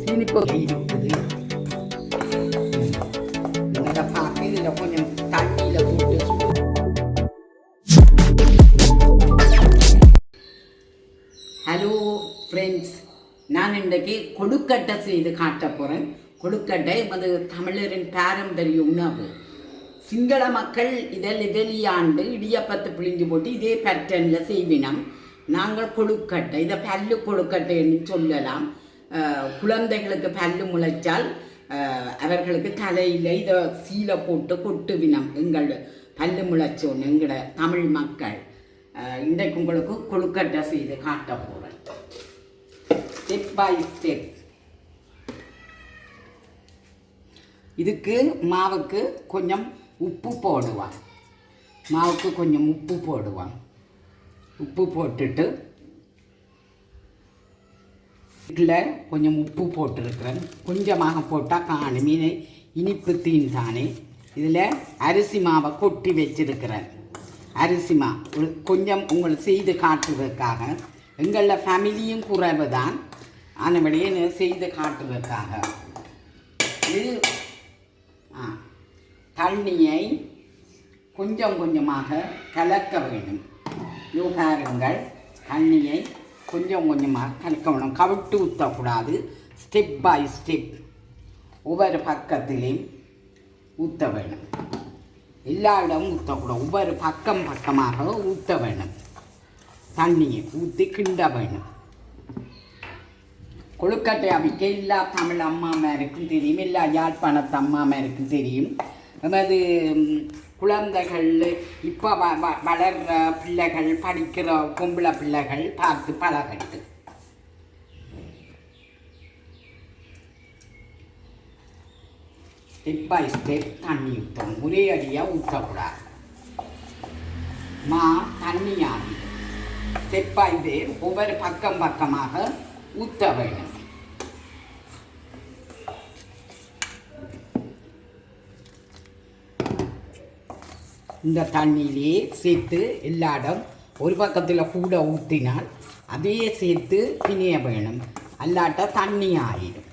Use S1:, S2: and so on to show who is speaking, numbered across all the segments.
S1: சீனிப்போ இருக்குது. இதை பார்க்க இதில் கொஞ்சம் தண்ணியில் போட்டு. ஹலோ ஃப்ரெண்ட்ஸ், நான் இன்றைக்கு கொழுக்கட்டை செய்து காட்ட போகிறேன். கொழுக்கட்டை அது தமிழரின் பாரம்பரிய உணவு. சிங்கள மக்கள் இதில் வெளியாண்டு இடியப்பத்து பிழிஞ்சு போட்டு இதே பேட்டர்னில் செய்வினம். நாங்கள் கொழுக்கட்டை, இதை பல்லு கொழுக்கட்டைன்னு சொல்லலாம். குழந்தைகளுக்கு பல்லு முளைச்சால் அவர்களுக்கு தலையில் இதை சீலை போட்டு கொட்டுவினம். எங்கள் பல்லு முளைச்சோன்னு எங்களோட தமிழ் மக்கள். இன்றைக்கு உங்களுக்கு கொழுக்கட்டை செய்து காட்ட போகிறேன். Step by step. இதுக்கு மாவுக்கு கொஞ்சம் உப்பு போடுவான். மாவுக்கு கொஞ்சம் உப்பு போடுவான். உப்பு போட்டுட்டு இதில் கொஞ்சம் உப்பு போட்டிருக்கிறேன். கொஞ்சமாக போட்டால் காணும். மீன் இனிப்பு தீன் தானே. இதில் அரிசி மாவை கொட்டி வச்சிருக்கிறேன். அரிசி மா கொஞ்சம் உங்களை செய்து காட்டுறதுக்காக. எங்களில் ஃபேமிலியும் குறைவு தான், ஆனபடியே செய்து காட்டுறதுக்காக. இது தண்ணியை கொஞ்சம் கொஞ்சமாக கலக்க வேண்டும். யோகாரங்கள் தண்ணியை கொஞ்சம் கொஞ்சமாக கலக்க வேணும். கவிட்டு ஊற்றக்கூடாது. ஸ்டெப் பை ஸ்டெப் ஒவ்வொரு பக்கத்திலையும் ஊற்ற வேணும். எல்லா இடமும் ஊற்றக்கூடாது. ஒவ்வொரு பக்கமாக ஊற்ற வேணும். தண்ணியை ஊற்றி கிண்ட வேணும். கொழுக்கட்டை அவிக்க எல்லா தமிழ் அம்மாமாருக்கும் தெரியும், எல்லா யாழ்ப்பாணத்து அம்மாமாருக்கும் தெரியும். அதாவது குழந்தைகள் இப்போ வளர்கிற பிள்ளைகள், படிக்கிற பொம்பளை பிள்ளைகள் பார்த்து பழகட்டு. ஸ்டெப் பை ஸ்டெப் தண்ணி ஊற்றணும். ஒரே அடியாக ஊற்றக்கூடாது. மா தண்ணி ஆகி ஸ்டெப் பை ஸ்டெப் ஒவ்வொரு பக்கமாக ஊற்ற வேண்டும். இந்த தண்ணியிலே சேர்த்து எல்லா இடம் ஒரு பக்கத்தில் கூட ஊற்றினால் அதையே சேர்த்து பிணைய வேணும். அல்லாட்டா தண்ணி ஆகிடும்.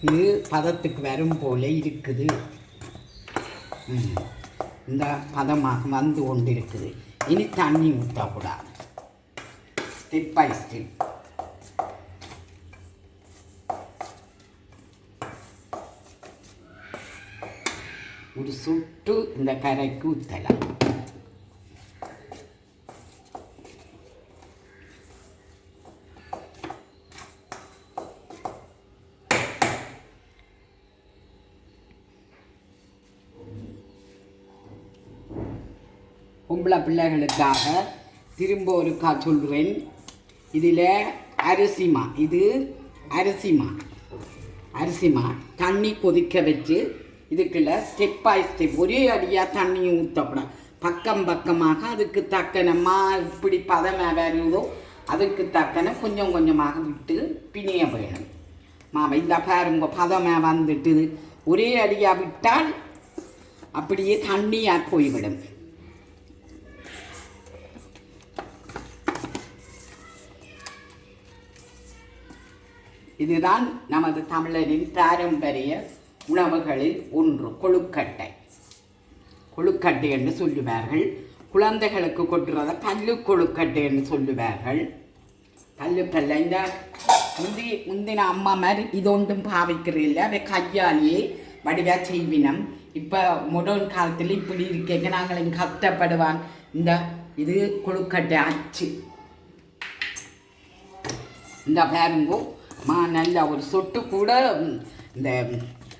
S1: இது பதத்துக்கு வரும் போல இருக்குது. இந்த பதமாக வந்து கொண்டு இருக்குது. இனி தண்ணி ஊற்றக்கூடாது. Step by step. ஒரு சுட்டு இந்த கரைக்கு ஊற்றலாம். பொம்பளை பிள்ளைகளுக்காக திரும்ப ஒருக்கா சொல்கிறேன். இதில் அரிசிமா, இது அரிசிமா தண்ணி கொதிக்க வச்சு இதுக்குள்ள ஸ்டெப் பை ஸ்டெப் ஒரே அடியாக தண்ணியை ஊற்றக்கூடாது. பக்கமாக அதுக்கு தக்கனமா இப்படி பதமாக வருதோ அதுக்கு தக்கன கொஞ்சம் கொஞ்சமாக விட்டு பிணைய வேணும். மாவை இந்த பாருங்க பதமாக வந்துட்டு ஒரே அடியாக விட்டால் அப்படியே தண்ணியாக போய்விடும். இதுதான் நமது தமிழரின் பாரம்பரிய உணவுகளில் ஒன்று கொழுக்கட்டை. கொழுக்கட்டை என்று சொல்லுவார்கள். குழந்தைகளுக்கு கொட்டுறத பல்லு கொழுக்கட்டை என்று சொல்லுவார்கள். பல்ல இந்த முந்தின அம்மா மாதிரி இது ஒன்றும் பாவிக்கிறதில்லை. அவை கையாலேயே வடிவாக செய்வினம். இப்போ மாடர்ன் காலத்தில் இப்படி இருக்கேங்க நாங்கள் கஷ்டப்படுவான். இது கொழுக்கட்டை அச்சு. இந்த பாருங்கோ நல்ல ஒரு சொட்டு கூட இந்த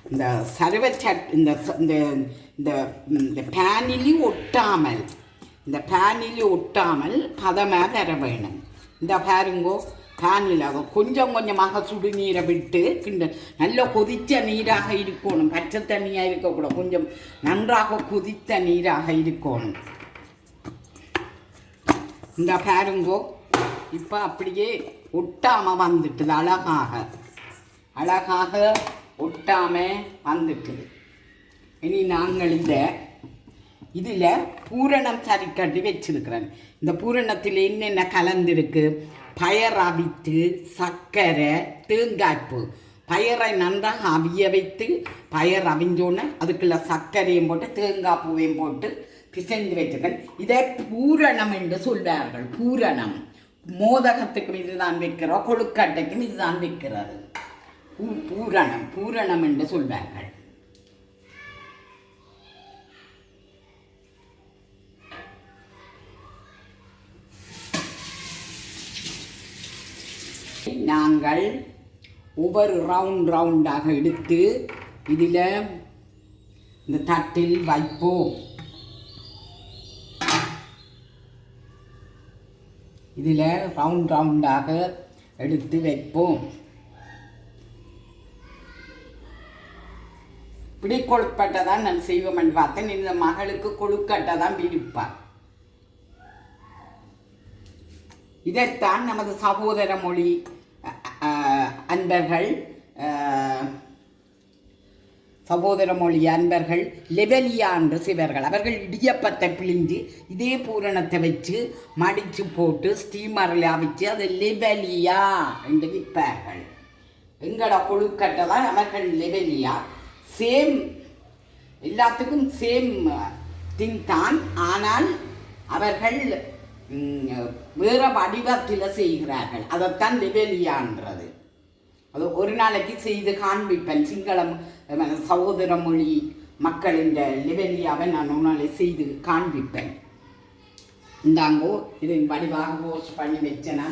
S1: இந்த சர்வச்சட் இந்த இந்த பேனிலையும் ஒட்டாமல் பதமாக தர வேணும். இந்த பாருங்கோ பேனில் கொஞ்சம் கொஞ்சமாக சுடுநீரை விட்டு நல்ல கொதித்த நீராக இருக்கணும். பச்சை தண்ணியாக இருக்கக்கூடாது. கொஞ்சம் நன்றாக கொதித்த நீராக இருக்கணும். இந்த பாருங்கோ இப்போ அப்படியே ஒட்டாமல் வந்துட்டுது. அழகாக ஒட்டாமல் வந்துட்டுது. இனி நாங்கள் இதில் பூரணம் சரி கட்டி வச்சிருக்கிறேன். இந்த பூரணத்தில் என்னென்ன கலந்துருக்கு, பயர் அவித்து, சர்க்கரை, தேங்காய்ப்பு. பயரை நன்றாக அவிய வைத்து, பயர் அவிஞ்சோன்னு அதுக்குள்ள சர்க்கரையும் போட்டு தேங்காய் பூவையும் போட்டு பிசைந்து வச்சிருக்கேன். இதை பூரணம் என்று சொல்வார்கள். பூரணம் மோதகத்துக்கும் இதுதான் வைக்கிறோம், கொழுக்கட்டைக்கும் இதுதான் வைக்கிறது. பூரணம் பூரணம் என்று சொல்வார்கள். நாங்கள் ஒவ்வொரு ரவுண்டாக எடுத்து இதில் இந்த தட்டில் வைப்போம். இதில் ரவுண்டாக எடுத்து வைப்போம். இப்படி கொழுக்கட்டை தான் நான் செய்வோம்னு பார்த்தேன். இந்த மகளுக்கு கொழுக்கட்டை தான் விருப்பம். இதைத்தான் நமது சகோதர மொழி அன்பர்கள் லெவலியா என்று செய்வார்கள். அவர்கள் இடியப்பத்தை பிழிஞ்சு இதே பூரணத்தை வச்சு மடித்து போட்டு ஸ்டீமரில் அவிச்சு அதை லெவலியா என்று விற்பார்கள். எங்களோட கொழுக்கட்டை தான் அவர்கள் லெவலியா. சேம், எல்லாத்துக்கும் சேம் திங் தான். ஆனால் அவர்கள் வேறு வடிவத்தில் செய்கிறார்கள். அதைத்தான் லெவலியான்றது. அது ஒரு நாளைக்கு செய்து காண்பிப்பேன். சிங்களம் சகோதர மொழி மக்களின் லெவலியாவை நான் ஒரு நாளை செய்து காண்பிப்பேன். இந்தாங்கோ இதை வடிவாக வாஷ் பண்ணி வச்சேனா.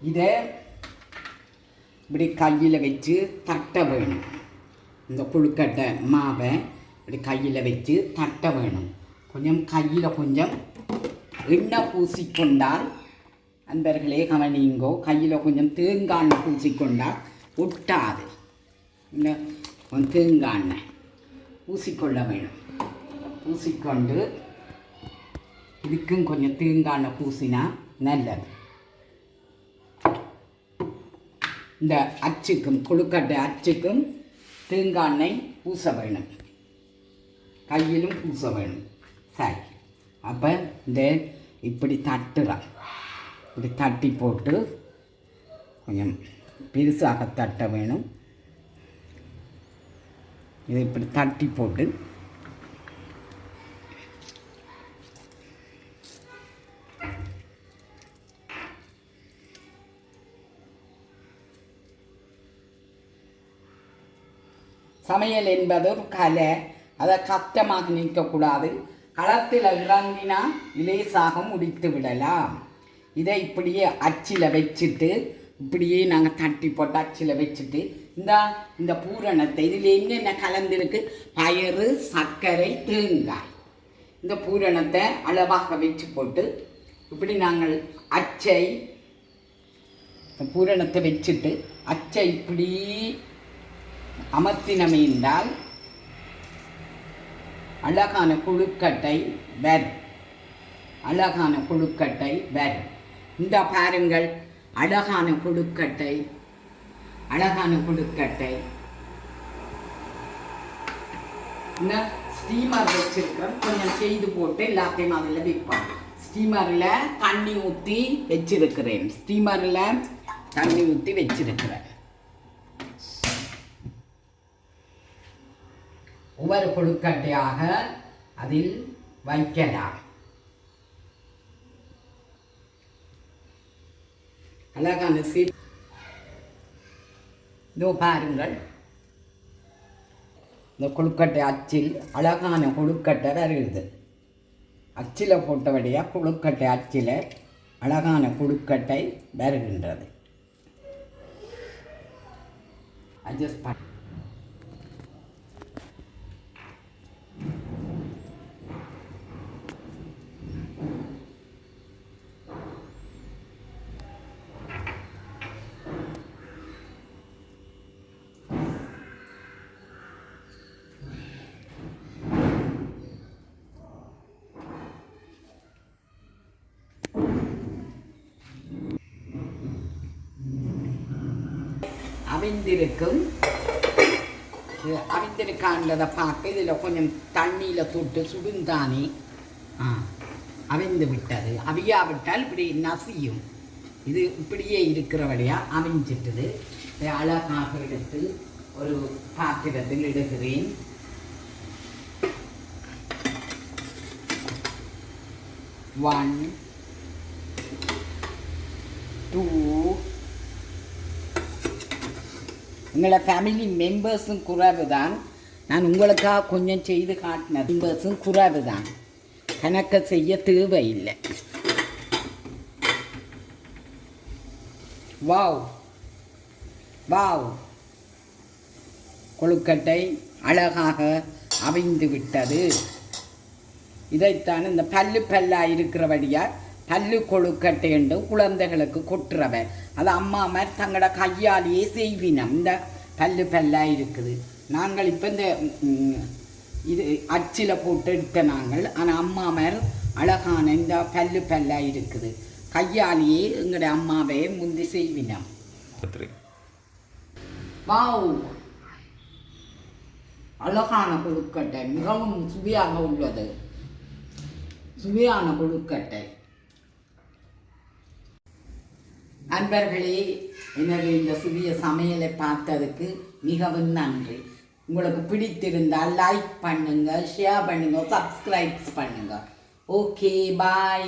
S1: இதை இப்படி கையில் வச்சு தட்ட வேணும். இந்த கொழுக்கட்டை மாவை இப்படி கையில் வச்சு தட்ட வேணும். கொஞ்சம் கையில் கொஞ்சம் எண்ணெய் பூசிக்கொண்டால், அன்பர்களே கவனிங்கோ, கையில் கொஞ்சம் தேங்காய் பூசிக்கொண்டால் ஒட்டாது. இந்த தேங்காய் பூசிக்கொள்ள வேணும். பூசிக்கொண்டு இதுக்கும் கொஞ்சம் தேங்காய் பூசினா நல்லது. இந்த அச்சுக்கும் கொழுக்கட்டை அச்சுக்கும் தேங்காய் பூச வேணும், கையிலும் பூச வேணும். சரி, அப்போ இந்த இப்படி தட்டுறான். இப்படி தட்டி போட்டு கொஞ்சம் பெருசாக தட்ட வேணும். இதை இப்படி தட்டி போட்டு சமையல் என்பது ஒரு கலை. அதை கஷ்டமாக நிற்கக்கூடாது. களத்தில் இறங்கினா இலேசாக முடித்து விடலாம். இதை இப்படியே அச்சில் வச்சுட்டு இப்படியே நாங்கள் தட்டி போட்டு அச்சில் வச்சுட்டு இந்த பூரணத்தை இதில் என்னென்ன கலந்துருக்கு, பயறு, சர்க்கரை, தேங்காய், இந்த பூரணத்தை அளவாக வச்சு போட்டு இப்படி நாங்கள் அச்சை பூரணத்தை வச்சுட்டு அச்சை இப்படி அமர்த்தினமே என்றால் அழகான கொழுக்கட்டை வரும். அழகான கொழுக்கட்டை வரும். இந்த பாருங்கள், அழகான கொழுக்கட்டை, அழகான கொழுக்கட்டை. இந்த ஸ்டீமர் வச்சிருக்கிறோம், கொஞ்சம் செய்து போட்டு எல்லாத்தையும் அதில் வைப்போம். ஸ்டீமரில் தண்ணி ஊற்றி வச்சிருக்கிறேன். ஸ்டீமரில் தண்ணி ஊற்றி வச்சிருக்கிறேன். ஒவ்வொரு கொழுக்கட்டையாக அதில் வைக்கலாம். அழகான இதோ பாருங்கள், இந்த கொழுக்கட்டை அச்சில் அழகான கொழுக்கட்டை வருகிறது. அச்சில் போட்டபடியாக கொழுக்கட்டை அச்சில் அழகான கொழுக்கட்டை வருகின்றது. அட்ஜஸ்ட் பண்ண அவிந்திருக்கும் அவிந்திருக்கான்றதை பார்க்க இதில் கொஞ்சம் தண்ணியில் தொட்டு சுடுந்தானே அவிந்து விட்டது. அவியாவிட்டால் இப்படி நசியும். இது இப்படியே இருக்கிறபடியாக அவிஞ்சிட்டது. இதை அழகாக எடுத்து ஒரு பாத்திரத்தில் இடுகிறேன். ஒன் 2 எங்களோட ஃபேமிலி மெம்பர்ஸும் குறைவு தான். நான் உங்களுக்காக கொஞ்சம் செய்து காட்டின மெம்பர்ஸும் குறைவு தான். கணக்க செய்ய தேவையில்லை. வாவ் வாவ், கொழுக்கட்டை அழகாக அவிந்து விட்டது. இதைத்தான் இந்த பல்லாக இருக்கிறபடியாக பல்லு கொழுக்கட்டை என்று குழந்தைகளுக்கு கொட்டுறவன். அது அம்மாமார் தங்களோட கையாலேயே செய்வினம். இந்த பல்லாக இருக்குது. நாங்கள் இப்போ இந்த இது அச்சில் போட்டு எடுத்த நாங்கள். ஆனால் அம்மாமார் அழகான இந்த பல்லாக இருக்குது. கையாலேயே எங்களுடைய அம்மாவே முந்தி செய்வினம். வாவ், அழகான கொழுக்கட்டை, மிகவும் சுவையாக உள்ளது. சுவையான கொழுக்கட்டை. அன்பர்களே, எனவே இந்த சிறிய சமையலை பார்த்ததுக்கு மிகவும் நன்றி. உங்களுக்கு பிடித்திருந்தால் லைக் பண்ணுங்க, ஷேர் பண்ணுங்க, சப்ஸ்கிரைப் பண்ணுங்க. ஓகே, பாய்.